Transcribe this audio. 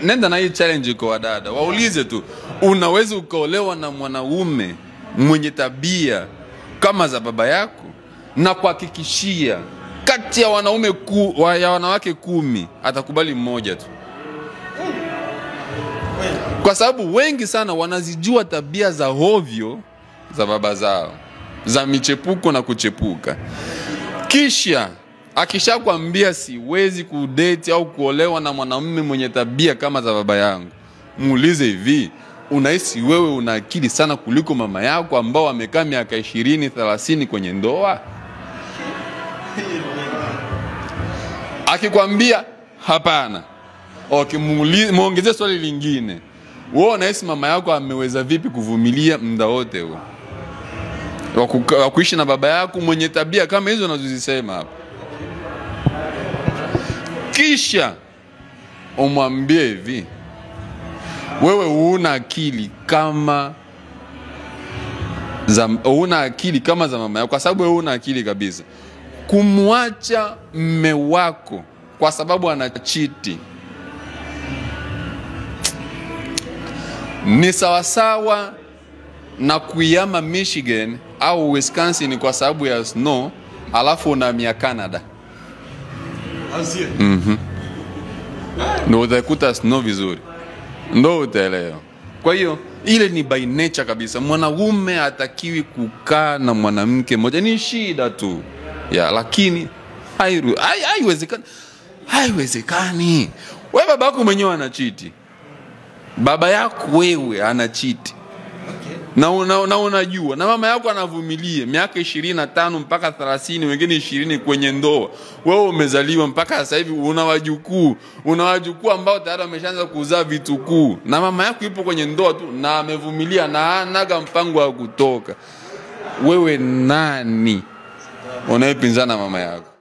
Nenda na hii challenge kwa wadada. Waulize tu, unaweza ukaolewa na mwanaume mwenye tabia kama za baba yako? Na kuhakikishia kati ya wanawake 10 atakubali mmoja tu. Kwa sababu wengi sana wanazijua tabia za hovyo za baba zao, za michepuko na kuchepuka. Kisha akishakwambia siwezi kudate au kuolewa na mwanamume mwenye tabia kama za baba yangu, muulize hivi, unahisi wewe una akili sana kuliko mama yako ambao amekaa miaka 20-30 kwenye ndoa? Akikwambia hapana, muongezee swali lingine. Wewe unahisi mama yako ameweza vipi kuvumilia muda wote huo wa kuishi na baba yako mwenye tabia kama hizo unazozisema hapa? Kisha umwambie hivi, wewe una akili kama za mama yako, kwa sababu wewe una akili kabisa. Kumwacha mme wako kwa sababu anachiti ni sawasawa na kuyama Michigan au Wisconsin kwa sababu ya snow, alafu unahamia Canada. Ndio utakuta snow vizuri, ndio utaelewa. Kwa hiyo ile ni by nature kabisa. Mwanaume hatakiwi kukaa na mwanamke mmoja, ni shida tu ya, lakini haiwezekani. Wewe baba yako mwenyewe anachiti, baba yako wewe anachiti, na unajua, na mama yako anavumilia miaka 25 mpaka 30, wengine 20 kwenye ndoa. Wewe umezaliwa mpaka sasa hivi una wajukuu ambao tayari wameshaanza kuzaa vitukuu, na mama yako yupo kwenye ndoa tu na amevumilia na anaga mpango wa kutoka. Wewe nani unayepinzana mama yako?